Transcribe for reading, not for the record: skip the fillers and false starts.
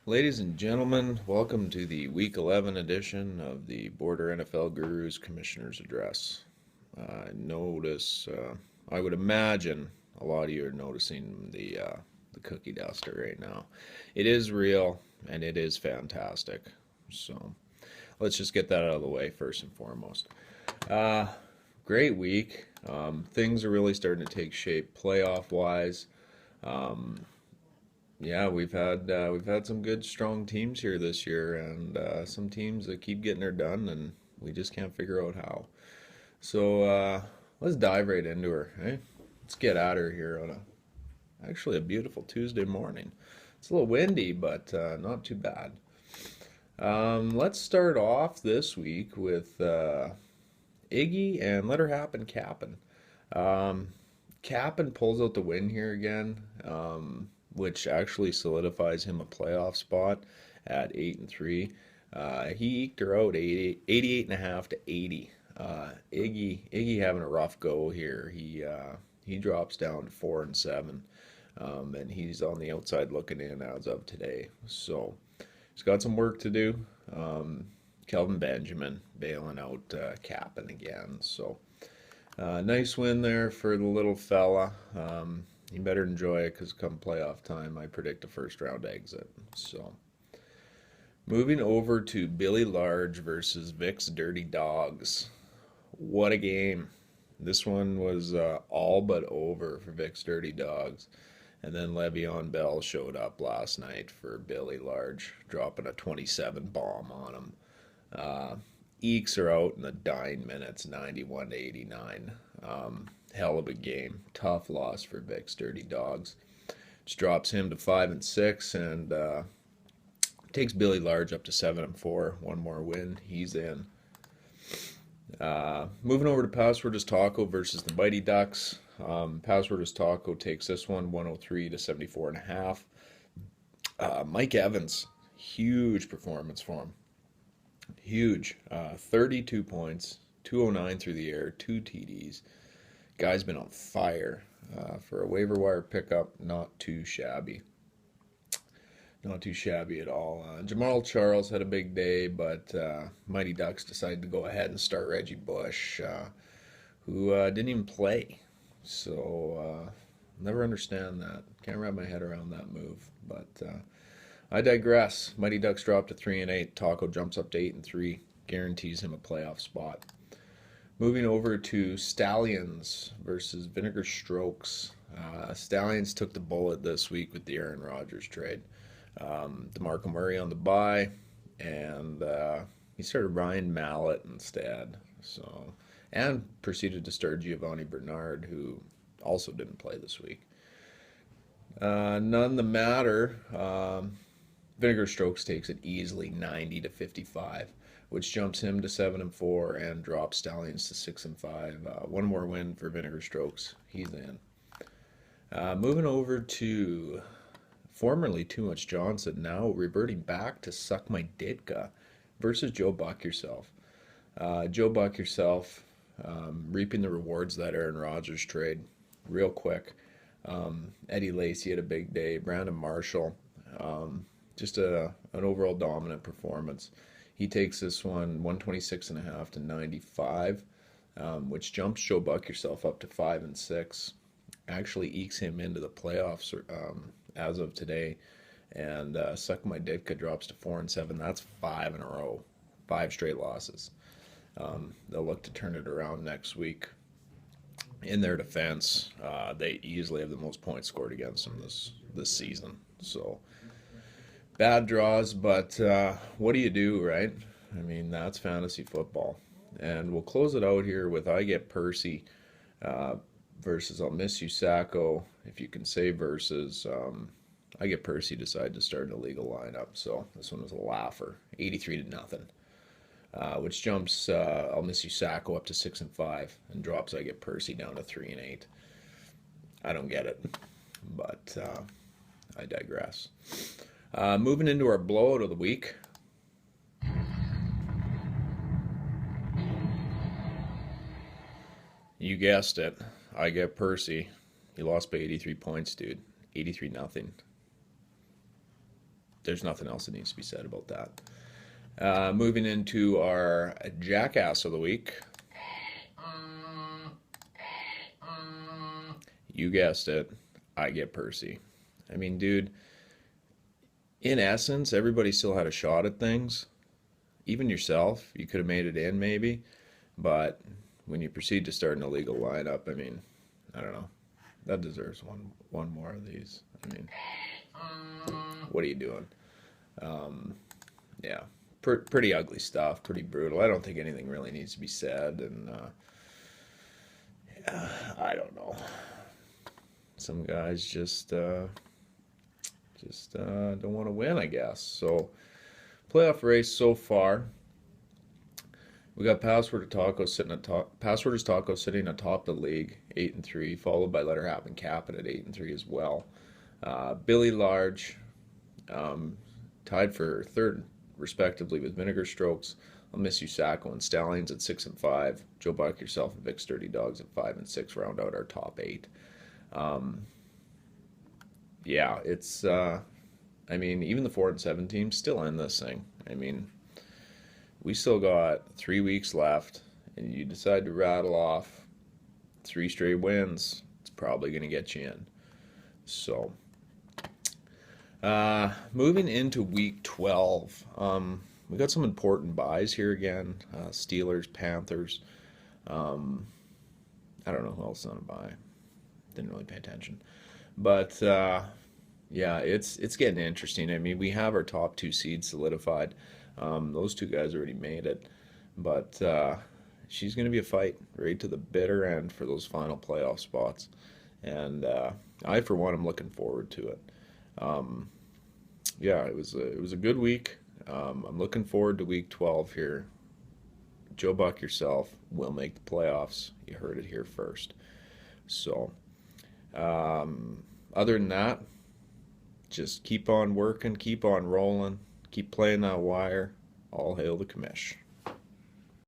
Ladies and gentlemen, welcome to the Week 11 edition of the Border NFL Gurus Commissioner's Address. I would imagine a lot of you are noticing the cookie duster right now. It is real and it is fantastic. So let's just get that out of the way first and foremost. Uh, Great week. Things are really starting to take shape playoff wise. Um, yeah, we've had some good strong teams here this year, and some teams that keep getting her done, and we just can't figure out how. So let's dive right into her. Eh? Let's get at her here on actually a beautiful Tuesday morning. It's a little windy, but not too bad. Let's start off this week with Iggy and let her happen, Cappin. Um, Cappin pulls out the win here again, which actually solidifies him a playoff spot at 8-3. He eked her out 88.5 to 80. Iggy having a rough go here. He drops down to 4-7, and he's on the outside looking in as of today. So he's got some work to do. Kelvin Benjamin bailing out Cappin again. So nice win there for the little fella. You better enjoy it because come playoff time, I predict a first round exit. So moving over to Billy Large versus Vic's Dirty Dogs. What a game. This one was all but over for Vic's Dirty Dogs. And then Le'Veon Bell showed up last night for Billy Large, dropping a 27 bomb on him. Uh, Eeks are out in the dying minutes, 91 to 89. Hell of a game. Tough loss for Vic's Dirty Dogs. Just drops him to 5-6 and takes Billy Large up to 7-4. One more win, he's in. Moving over to Password is Taco versus the Mighty Ducks. Password is Taco takes this one 103 to 74.5. Mike Evans, huge performance for him. Huge. 32 points, 209 through the air, two TDs. Guy's been on fire. For a waiver wire pickup, not too shabby. Not too shabby at all. Jamal Charles had a big day, but Mighty Ducks decided to go ahead and start Reggie Bush, who didn't even play. So, never understand that. Can't wrap my head around that move. But I digress. Mighty Ducks drop to 3-8. Taco jumps up to 8-3. Guarantees him a playoff spot. Moving over to Stallions versus Vinegar Strokes. Stallions took the bullet this week with the Aaron Rodgers trade. DeMarco Murray on the bye, and he started Ryan Mallett instead. So, and proceeded to start Giovanni Bernard, who also didn't play this week. None the matter. Vinegar Strokes takes it easily 90 to 55, which jumps him to 7-4 and drops Stallions to 6-5. One more win for Vinegar Strokes. He's in. Moving over to formerly Too Much Johnson, now reverting back to Suck My Ditka versus Joe Buck Yourself. Joe Buck Yourself reaping the rewards of that Aaron Rodgers trade real quick. Eddie Lacy had a big day. Brandon Marshall, just an overall dominant performance. He takes this one 126.5 to 95, which jumps Joe Buck Yourself up to 5-6. Actually ekes him into the playoffs as of today. And Suck My Ditka drops to 4-7. That's 5 in a row, 5 straight losses. They'll look to turn it around next week. In their defense, they easily have the most points scored against them this season. So bad draws, but what do you do, right? I mean, that's fantasy football. And we'll close it out here with I Get Percy versus I'll Miss You Sacco, if you can say versus. I Get Percy decide to start an illegal lineup, so this one was a laugher, 83 to nothing. Which jumps I'll Miss You Sacco up to 6-5 and drops I Get Percy down to 3-8. I don't get it, but I digress. Moving into our blowout of the week. You guessed it. I Get Percy. He lost by 83 points, dude. 83 nothing. there's nothing else that needs to be said about that. Moving into our jackass of the week. You guessed it. I get Percy. I mean, dude, in essence, everybody still had a shot at things. Even yourself, you could have made it in maybe, but when you proceed to start an illegal lineup, I mean, I don't know. That deserves one more of these. I mean, what are you doing? Yeah, pretty ugly stuff, pretty brutal. I don't think anything really needs to be said, and yeah, I don't know. Some guys just don't want to win, I guess. So playoff race so far. We got Password Taco sitting atop. Password is Taco sitting atop the league, 8-3, followed by Let Her Happen Captain at 8-3 as well. Billy Large tied for third, respectively, with Vinegar Strokes. I'll Miss You Sacco and Stallions at 6-5. Joe Buck Yourself and Vic's Dirty Dogs at 5-6 round out our top 8. Yeah, it's. I mean, even the 4-7 teams still in this thing. I mean, we still got 3 weeks left, and you decide to rattle off 3 straight wins, it's probably going to get you in. So, moving into week 12, we got some important buys here again. Steelers, Panthers. I don't know who else on a buy. Didn't really pay attention, but yeah, it's getting interesting. I mean, we have our top 2 seeds solidified. Those 2 guys already made it, but she's going to be a fight right to the bitter end for those final playoff spots. And I, for one, am looking forward to it. Yeah, it was a good week. I'm looking forward to week 12 here. Joe Buck Yourself will make the playoffs. You heard it here first. So, other than that, just keep on working, keep on rolling, keep playing that wire. All hail the commish.